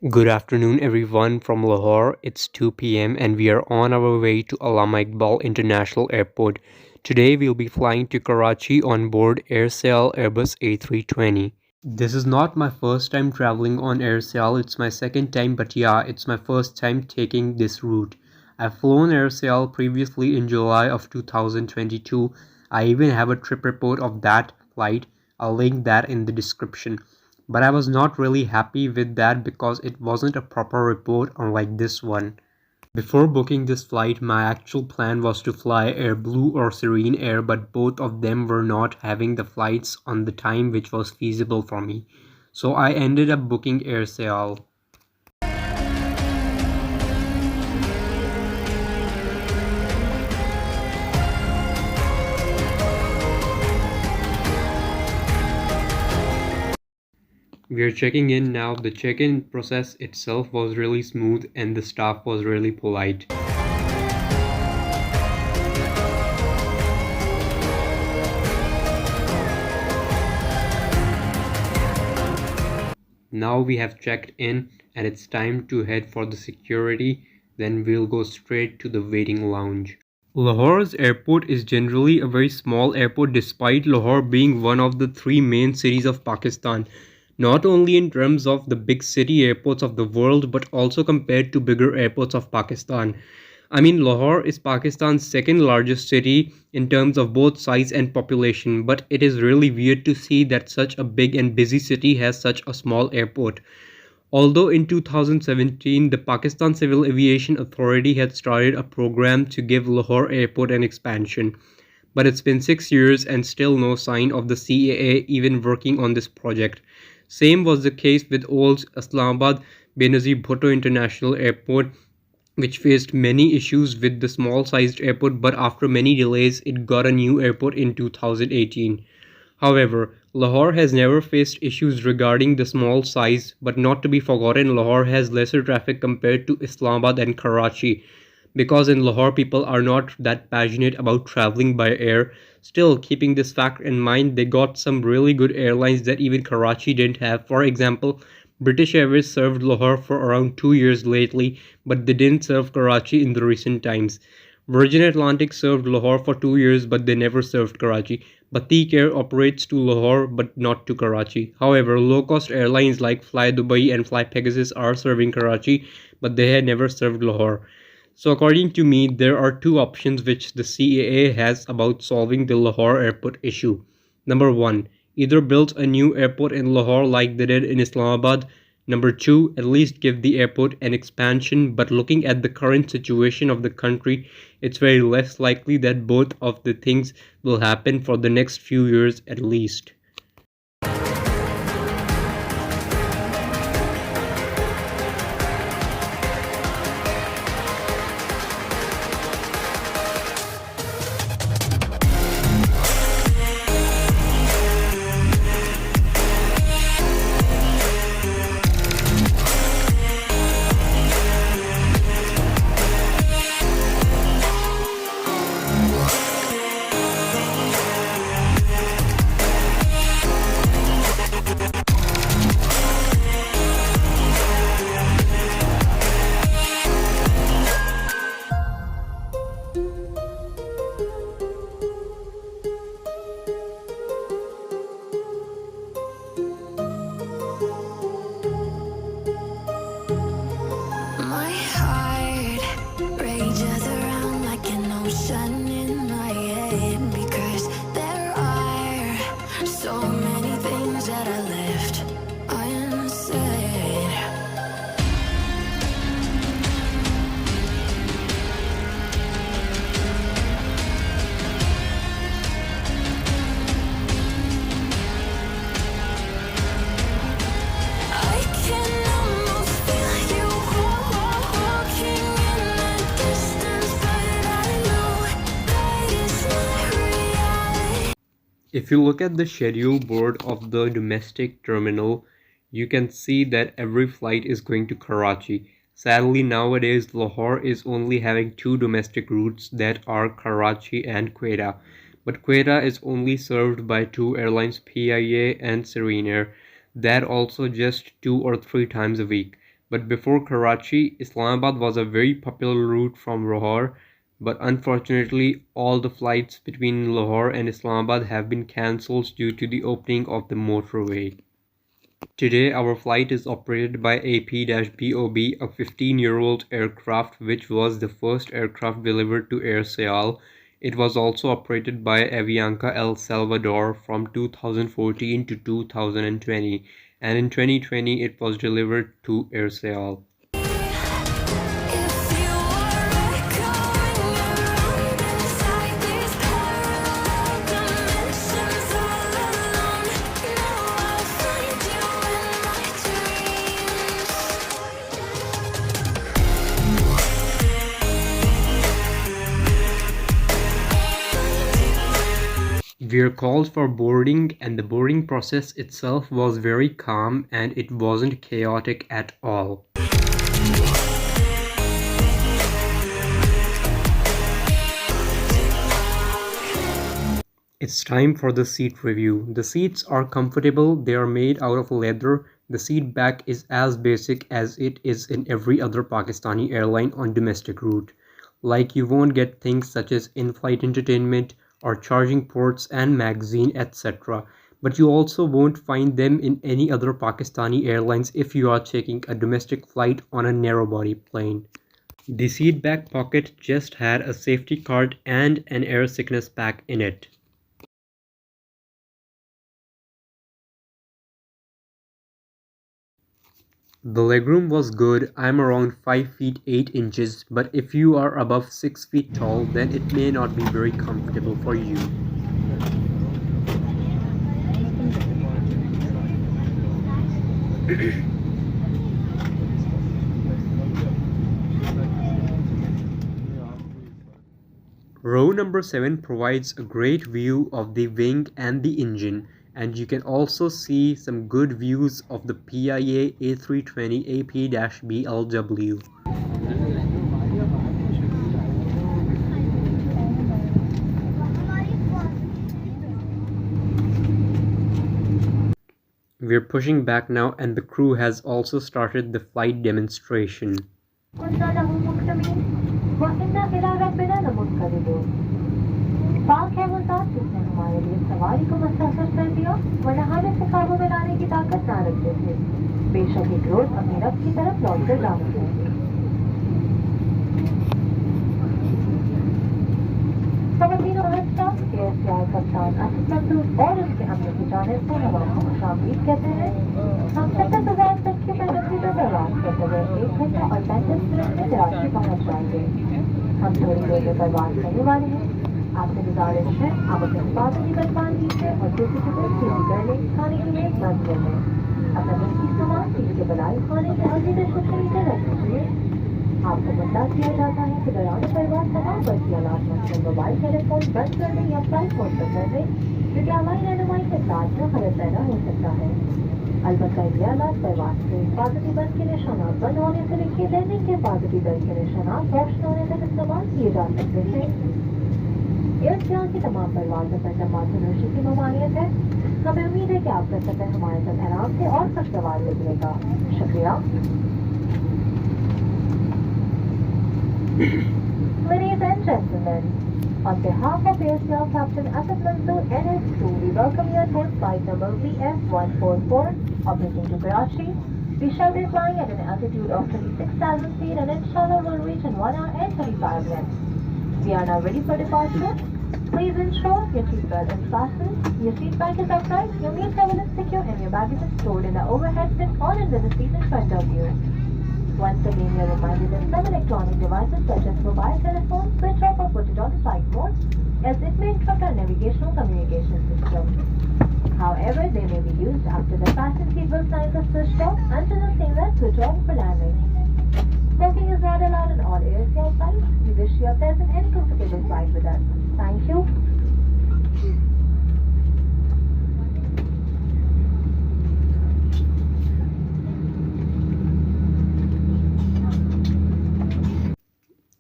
Good afternoon, everyone from Lahore. It's 2 p.m. and we are on our way to Allama Iqbal International Airport. Today, we'll be flying to Karachi on board AirSial Airbus A320. This is not my first time traveling on AirSial, it's my second time, but yeah, it's my first time taking this route. I've flown AirSial previously in July of 2022. I even have a trip report of that flight. I'll link that in the description. But I was not really happy with that because it wasn't a proper report unlike this one. Before booking this flight, my actual plan was to fly Air Blue or Serene Air, but both of them were not having the flights on the time which was feasible for me. So I ended up booking AirSail. We are checking in now. The check-in process itself was really smooth and the staff was really polite. Now we have checked in and it's time to head for the security, then we'll go straight to the waiting lounge. Lahore's airport is generally a very small airport despite Lahore being one of the three main cities of Pakistan, not only in terms of the big city airports of the world but also compared to bigger airports of Pakistan. I mean, Lahore is Pakistan's second largest city in terms of both size and population, but it is really weird to see that such a big and busy city has such a small airport. Although in 2017 the Pakistan Civil Aviation Authority had started a program to give Lahore Airport an expansion, but it's been 6 years and still no sign of the CAA even working on this project. Same was the case with old Islamabad Benazir Bhutto International Airport, which faced many issues with the small sized airport, but after many delays it got a new airport in 2018. However, Lahore has never faced issues regarding the small size, but not to be forgotten, Lahore has lesser traffic compared to Islamabad and Karachi. Because in Lahore people are not that passionate about traveling by air. Still, keeping this fact in mind, they got some really good airlines that even Karachi didn't have. For example, British Airways served Lahore for around 2 years lately, but they didn't serve Karachi in the recent times. Virgin Atlantic served Lahore for 2 years, but they never served Karachi. Batik Air operates to Lahore but not to Karachi. However, low-cost airlines like Fly Dubai and Fly Pegasus are serving Karachi, but they had never served Lahore. So according to me, there are two options which the CAA has about solving the Lahore airport issue. Number one, either build a new airport in Lahore like they did in Islamabad. Number two, at least give the airport an expansion, but looking at the current situation of the country, it's very less likely that both of the things will happen for the next few years at least. My heart rages around like an ocean in my head because there are so many things that I left unsaid. I can almost feel you walking in the distance, but I know that it's not reality. If you look at the schedule board of the domestic terminal, you can see that every flight is going to Karachi. Sadly, nowadays Lahore is only having two domestic routes that are Karachi and Quetta. But Quetta is only served by two airlines, PIA and Serene Air. That also just 2 or 3 times a week. But before Karachi, Islamabad was a very popular route from Lahore, but unfortunately all the flights between Lahore and Islamabad have been cancelled due to the opening of the motorway. Today our flight is operated by AP-BOB, a 15-year-old aircraft which was the first aircraft delivered to AirSial. It was also operated by Avianca El Salvador from 2014 to 2020, and in 2020 it was delivered to AirSial. If you are echoing around inside these parallel dimensions all alone, know I'll find you in my dreams. We are called for boarding, and the boarding process itself was very calm and it wasn't chaotic at all. It's time for the seat review. The seats are comfortable, they are made out of leather. The seat back is as basic as it is in every other Pakistani airline on domestic route. Like you won't get things such as in-flight entertainment or charging ports and magazine etc. But you also won't find them in any other Pakistani airlines if you are taking a domestic flight on a narrow-body plane. The seat back pocket just had a safety card and an air sickness pack in it. The legroom was good. I'm around 5 feet 8 inches, but if you are above 6 feet tall, then it may not be very comfortable for you. Row number 7 provides a great view of the wing and the engine, and you can also see some good views of the PIA A320 AP-BLW. We're pushing back now, and the crew has also started the flight demonstration. पाक है वो साथ जिसने हमारे लिए सवारी को मुस्तासर कर दिया, वरना हम इसे काबू में लाने की ताकत ना रखते थे। बेशक एक रोज अपने रब की तरफ लौट कर जाना चाहिए। खवातीन और स्टाफ एयरसियाल कप्तान आसिफ मंसूर और उसके अमले की जानिब से हवा को खुशामदीद कहते हैं। हम 70,000 तक की पैदल पर प्रवास करते हुए 1 घंटा और 35 मिनट में कराची पहुंच जाएंगे। हम थोड़ी देर में प्रवास करने वाले हैं। आपसे गुजारिश है आप अपने हिफाजती बर्तन लीजिए और किसी की सीधी कर लें, खाने की मेज बंद कर लें। अपना कीमती सामान सीट के बलाई खाने के आगे दशक के नीचे रख दीजिए। आपको बता दिया जाता है कि दौरान परवास तमाम बरसियालात मसलन मोबाइल टेलीफोन बंद कर दें या फ्लाइट मोड पर कर दें, क्योंकि हमारी रहनुमाई के साथ में खलल पैदा हो सकता है। अलबत्ता ये आलात परवास के हिफाजती बंद के निशानात बंद होने से लेकर लैंडिंग के हिफाजती दल के निशानात रोशन होने तक इस्तेमाल किए जा सकते हैं। एयरसियाल की तमाम परवाज़ों पर तमाशुनोशी की ममानियत है। हमें उम्मीद है कि आपका सफर हमारे साथ आराम से और खुशगवार गुजरेगा। शुक्रिया। Ladies and gentlemen, on behalf of AirSial Captain Asif Mansoor and his crew, we welcome you aboard flight number VF144 operating to Karachi. We shall be flying at an altitude of 26,000 feet and inshallah will reach in 1 hour and 35 minutes. We are now ready for departure. Please ensure your seatbelt is fastened, your seat back is upright, your meal table is secure, and your baggage is stored in the overhead bin or under the seat in front of you. Once again, you are reminded that some electronic devices such as mobile telephones switch off or put it on flight mode, as it may interrupt our navigational communication system. However, they may be used after the fasten seatbelt signs are switched off until the same as switch on for landing. Smoking is not allowed on all AirSial flights. We wish you a pleasant and comfortable flight with us. Thank you.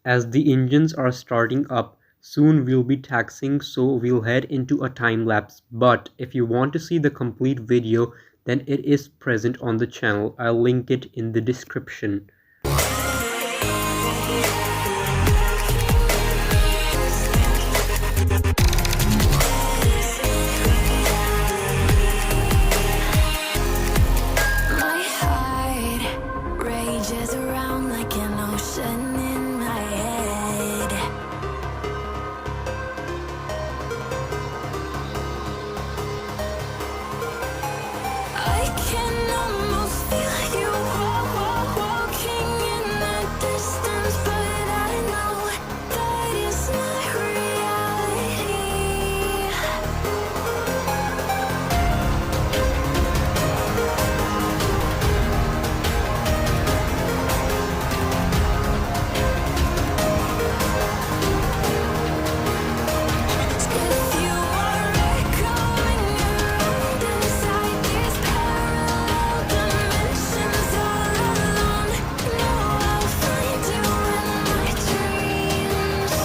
As the engines are starting up, Soon we'll be taxiing, so we'll head into a time lapse. But if you want to see the complete video, then it is present on the channel. I'll link it in the description. My heart rages around like an ocean in my head. I can almost feel you walking in the distance, but I know that is not reality. If you are echoing around inside these parallel dimensions all alone, know I'll find you in my dreams.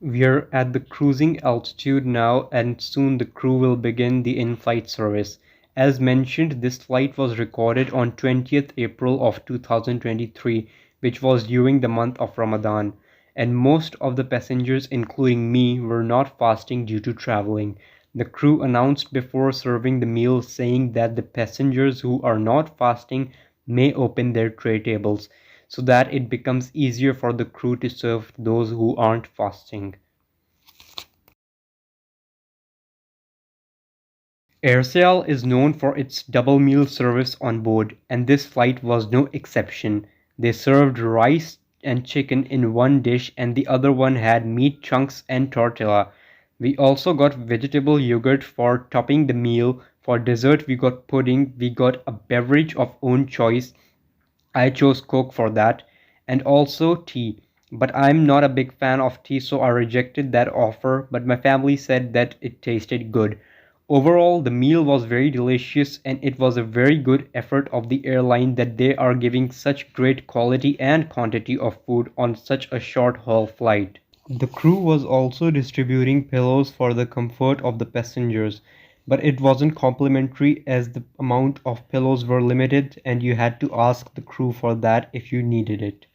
We're at the cruising altitude now, and soon the crew will begin the in-flight service. As mentioned, this flight was recorded on 20th April of 2023, which was during the month of Ramadan, and most of the passengers, including me, were not fasting due to traveling. The crew announced before serving the meal saying that the passengers who are not fasting may open their tray tables, so that it becomes easier for the crew to serve those who aren't fasting. AirSial is known for its double meal service on board, and this flight was no exception. They served rice and chicken in one dish, and the other one had meat chunks and tortilla. We also got vegetable yogurt for topping the meal. For dessert, we got pudding. We got a beverage of own choice. I chose Coke for that, and also tea. But I'm not a big fan of tea, so I rejected that offer. But my family said that it tasted good. Overall, the meal was very delicious, and it was a very good effort of the airline that they are giving such great quality and quantity of food on such a short haul flight. The crew was also distributing pillows for the comfort of the passengers, but it wasn't complimentary as the amount of pillows were limited and you had to ask the crew for that if you needed it.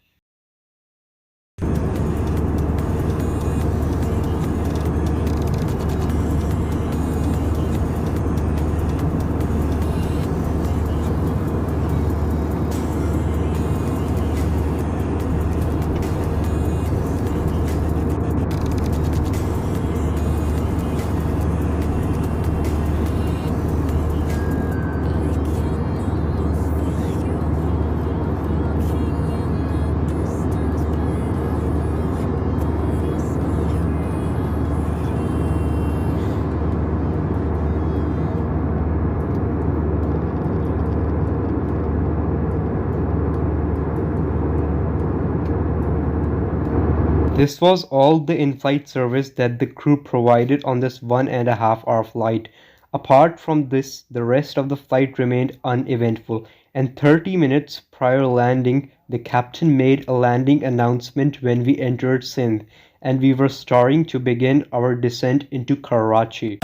This was all the in-flight service that the crew provided on this 1.5 hour flight. Apart from this, the rest of the flight remained uneventful, and 30 minutes prior landing, the captain made a landing announcement when we entered Sindh, and we were starting to begin our descent into Karachi.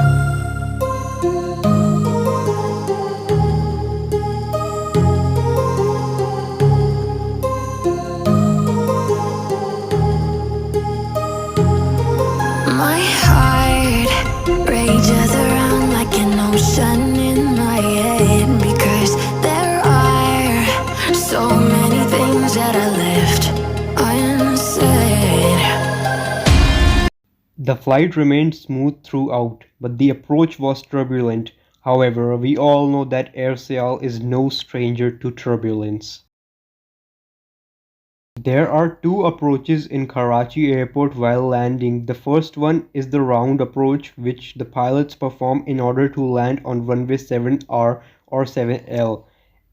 My heart rages around like an ocean in my head because there are so many things that I left unsaid. The flight remained smooth throughout, but the approach was turbulent. However, we all know that AirSial is no stranger to turbulence. There are two approaches in Karachi airport while landing. The first one is the round approach, which the pilots perform in order to land on runway 7R or 7L.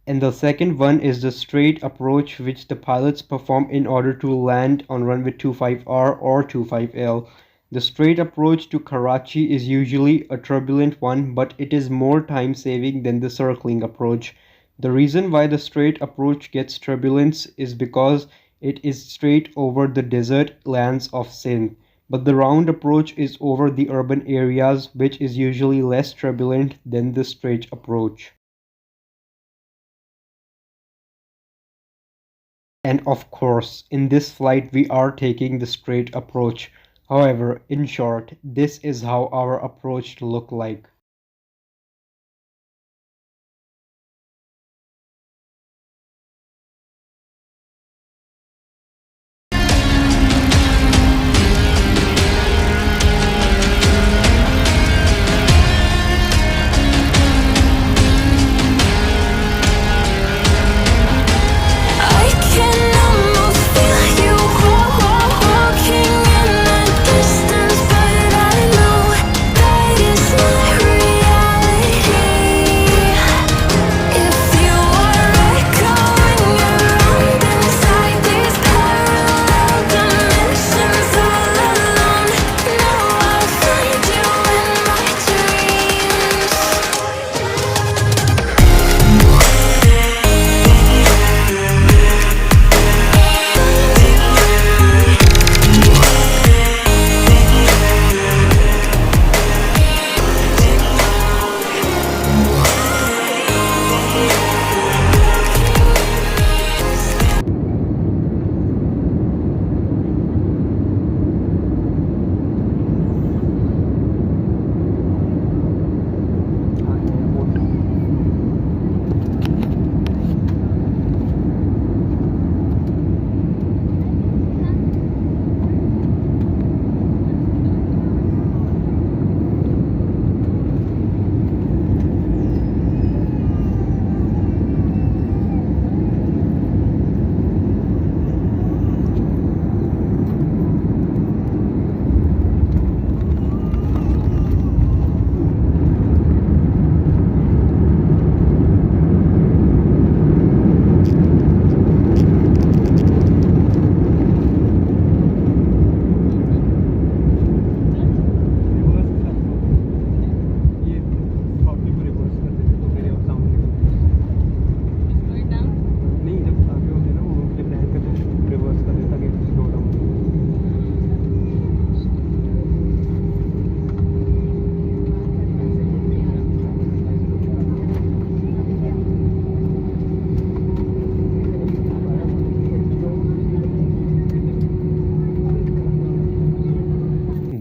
And the second one is the straight approach, which the pilots perform in order to land on runway 25R or 25L. The straight approach to Karachi is usually a turbulent one, but it is more time saving than the circling approach. The reason why the straight approach gets turbulence is because it is straight over the desert lands of Sindh, but the round approach is over the urban areas, which is usually less turbulent than the straight approach. And of course, in this flight we are taking the straight approach. However, in short, this is how our approach look like. I can almost feel you walking in the distance, but I know that it's not real.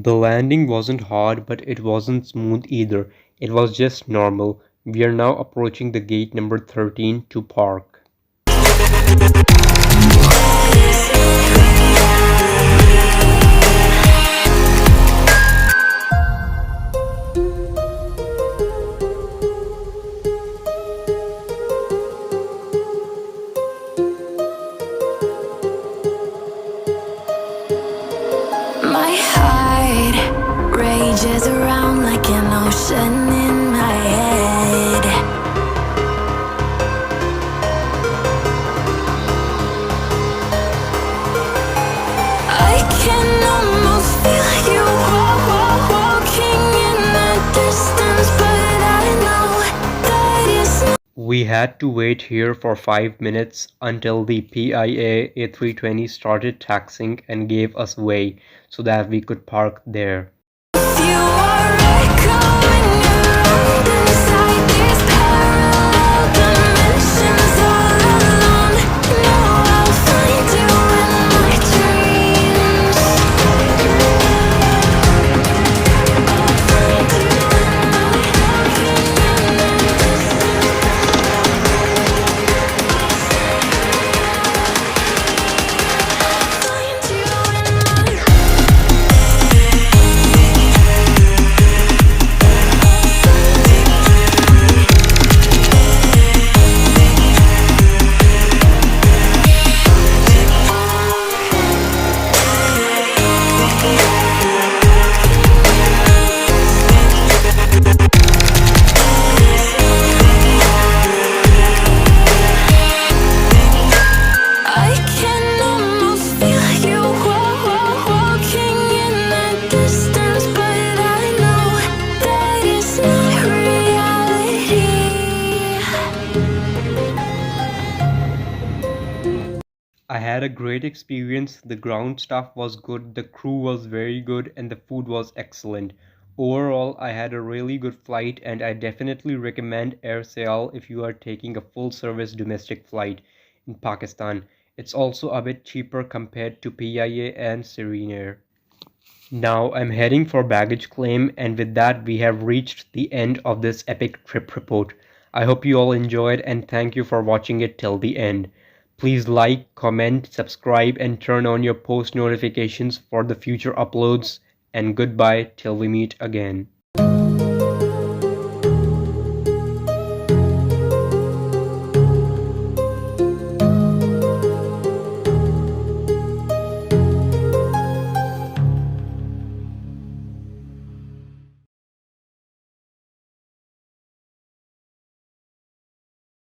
The landing wasn't hard, but it wasn't smooth either. It was just normal. We are now approaching the gate number 13 to park. My heart rages around like an ocean in my head. I can almost feel you walking in the distance, but I know that it's not. We had to wait here for 5 minutes until the PIA A320 started taxiing and gave us way so that we could park there. You are echoing around inside these parallel dimensions all alone. Now I'll find you in my dreams. I'll find you in my walking in the distance. Find you in my I can almost feel you walking in the distance, but I know that it's not reality. I had a great experience. The ground staff was good, the crew was very good, and the food was excellent. Overall, I had a really good flight, and I definitely recommend AirSial if you are taking a full service domestic flight in Pakistan. It's also a bit cheaper compared to PIA and Serene Air. Now I'm heading for baggage claim, and with that, we have reached the end of this epic trip report. I hope you all enjoyed, and thank you for watching it till the end. Please like, comment, subscribe, and turn on your post notifications for the future uploads. And goodbye till we meet again.